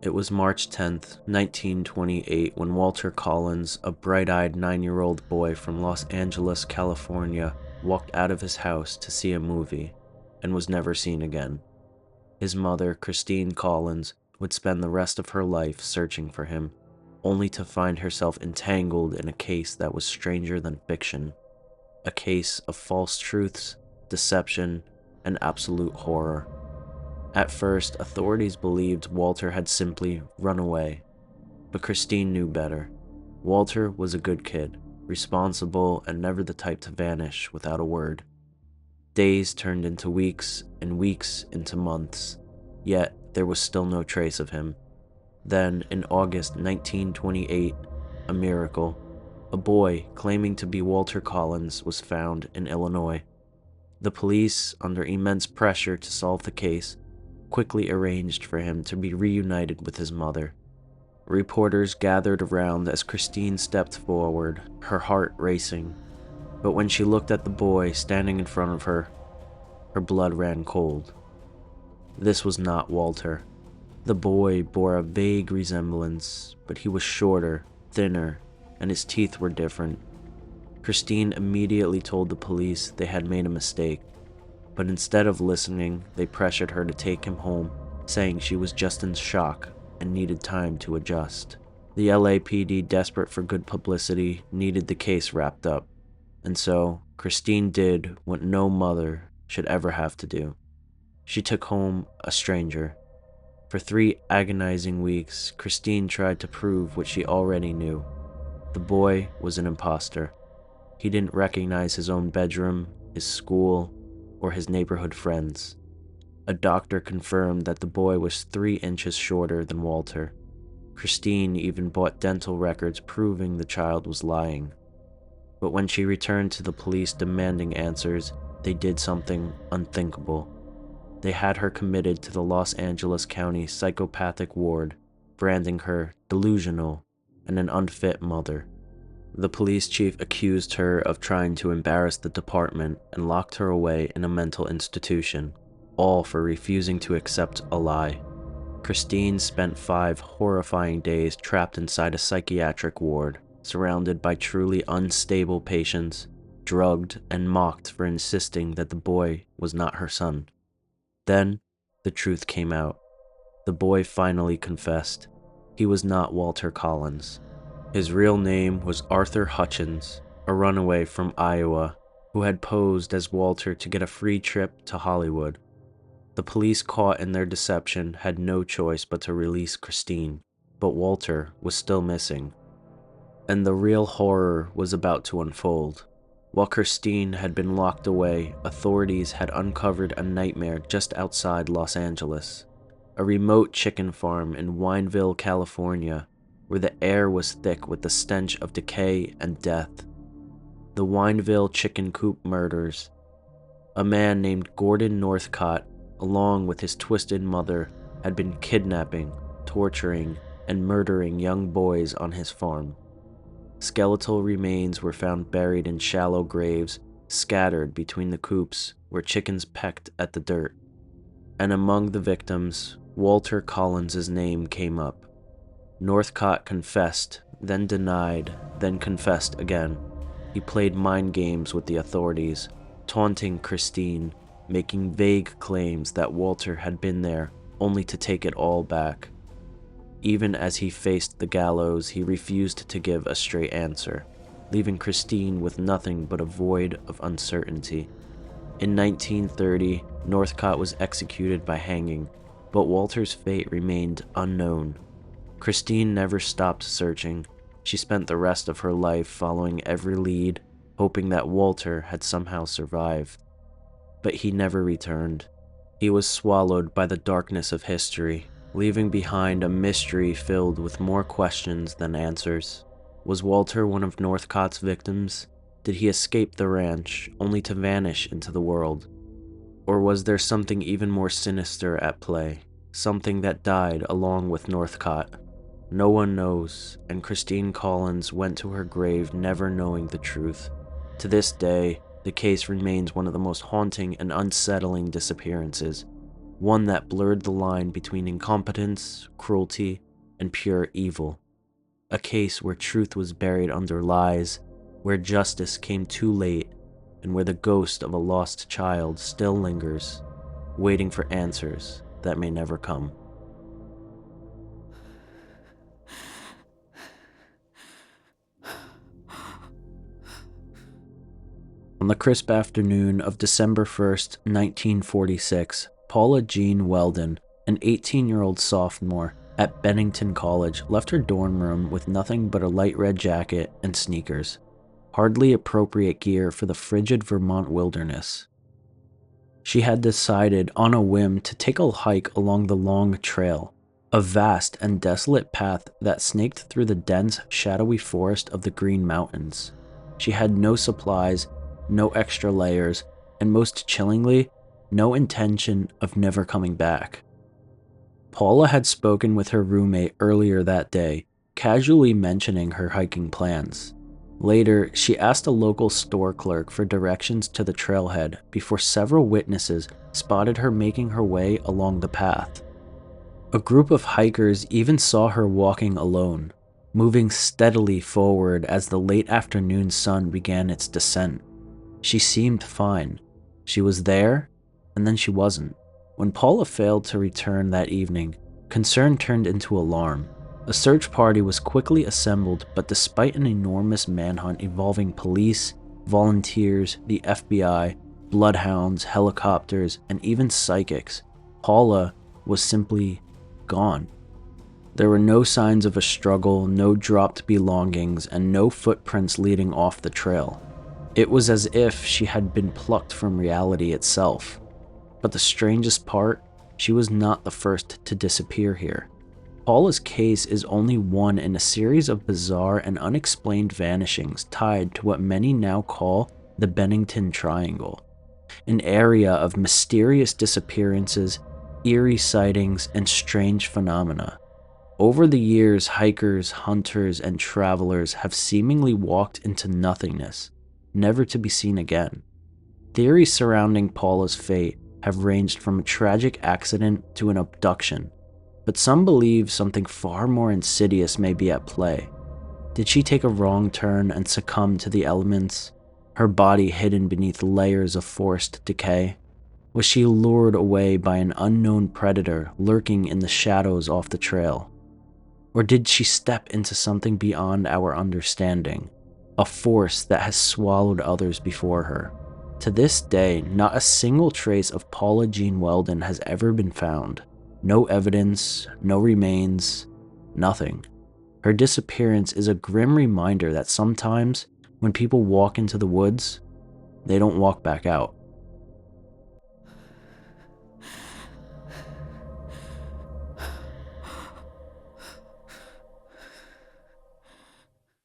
It was March 10th, 1928, when Walter Collins, a bright-eyed 9-year-old boy from Los Angeles, California, walked out of his house to see a movie and was never seen again. His mother, Christine Collins, would spend the rest of her life searching for him, only to find herself entangled in a case that was stranger than fiction. A case of false truths, deception, and absolute horror. At first, authorities believed Walter had simply run away, but Christine knew better. Walter was a good kid, responsible, and never the type to vanish without a word. Days turned into weeks, and weeks into months, yet there was still no trace of him. Then, in August 1928, a miracle. A boy claiming to be Walter Collins was found in Illinois. The police, under immense pressure to solve the case, quickly arranged for him to be reunited with his mother. Reporters gathered around as Christine stepped forward, her heart racing. But when she looked at the boy standing in front of her, her blood ran cold. This was not Walter. The boy bore a vague resemblance, but he was shorter, thinner, and his teeth were different. Christine immediately told the police they had made a mistake. But instead of listening, they pressured her to take him home, saying she was just in shock and needed time to adjust. The LAPD, desperate for good publicity, needed the case wrapped up, and so Christine did what no mother should ever have to do. She took home a stranger. For 3 agonizing weeks, Christine tried to prove what she already knew. The boy was an imposter. He didn't recognize his own bedroom, his school, or his neighborhood friends. A doctor confirmed that the boy was 3 inches shorter than Walter. Christine even bought dental records proving the child was lying. But when she returned to the police demanding answers, they did something unthinkable. They had her committed to the Los Angeles County Psychopathic Ward, branding her delusional and an unfit mother. The police chief accused her of trying to embarrass the department and locked her away in a mental institution, all for refusing to accept a lie. Christine spent 5 horrifying days trapped inside a psychiatric ward, surrounded by truly unstable patients, drugged and mocked for insisting that the boy was not her son. Then, the truth came out. The boy finally confessed. He was not Walter Collins. His real name was Arthur Hutchins, a runaway from Iowa who had posed as Walter to get a free trip to Hollywood. The police, caught in their deception, had no choice but to release Christine, but Walter was still missing. And the real horror was about to unfold. While Christine had been locked away, authorities had uncovered a nightmare just outside Los Angeles, a remote chicken farm in Wineville, California, where the air was thick with the stench of decay and death. The Wineville chicken coop murders. A man named Gordon Northcott, along with his twisted mother, had been kidnapping, torturing, and murdering young boys on his farm. Skeletal remains were found buried in shallow graves, scattered between the coops where chickens pecked at the dirt. And among the victims, Walter Collins' name came up. Northcott confessed, then denied, then confessed again. He played mind games with the authorities, taunting Christine, making vague claims that Walter had been there, only to take it all back. Even as he faced the gallows, he refused to give a straight answer, leaving Christine with nothing but a void of uncertainty. In 1930, Northcott was executed by hanging, but Walter's fate remained unknown. Christine never stopped searching. She spent the rest of her life following every lead, hoping that Walter had somehow survived. But he never returned. He was swallowed by the darkness of history, leaving behind a mystery filled with more questions than answers. Was Walter one of Northcott's victims? Did he escape the ranch, only to vanish into the world? Or was there something even more sinister at play, something that died along with Northcott? No one knows, and Christine Collins went to her grave never knowing the truth. To this day, the case remains one of the most haunting and unsettling disappearances, one that blurred the line between incompetence, cruelty, and pure evil. A case where truth was buried under lies, where justice came too late, and where the ghost of a lost child still lingers, waiting for answers that may never come. On the crisp afternoon of December 1st, 1946, Paula Jean Welden, an 18-year-old sophomore at Bennington College, left her dorm room with nothing but a light red jacket and sneakers, hardly appropriate gear for the frigid Vermont wilderness. She had decided on a whim to take a hike along the Long Trail, a vast and desolate path that snaked through the dense, shadowy forest of the Green Mountains. She had no supplies, no extra layers, and most chillingly, no intention of never coming back. Paula had spoken with her roommate earlier that day, casually mentioning her hiking plans. Later, she asked a local store clerk for directions to the trailhead before several witnesses spotted her making her way along the path. A group of hikers even saw her walking alone, moving steadily forward as the late afternoon sun began its descent. She seemed fine. She was there, and then she wasn't. When Paula failed to return that evening, concern turned into alarm. A search party was quickly assembled, but despite an enormous manhunt involving police, volunteers, the FBI, bloodhounds, helicopters, and even psychics, Paula was simply gone. There were no signs of a struggle, no dropped belongings, and no footprints leading off the trail. It was as if she had been plucked from reality itself. But the strangest part, she was not the first to disappear here. Paula's case is only one in a series of bizarre and unexplained vanishings tied to what many now call the Bennington Triangle, an area of mysterious disappearances, eerie sightings, and strange phenomena. Over the years, hikers, hunters, and travelers have seemingly walked into nothingness, never to be seen again. Theories surrounding Paula's fate have ranged from a tragic accident to an abduction, but some believe something far more insidious may be at play. Did she take a wrong turn and succumb to the elements, her body hidden beneath layers of forest decay? Was she lured away by an unknown predator lurking in the shadows off the trail? Or did she step into something beyond our understanding, a force that has swallowed others before her? To this day, not a single trace of Paula Jean Welden has ever been found. No evidence, no remains, nothing. Her disappearance is a grim reminder that sometimes, when people walk into the woods, they don't walk back out.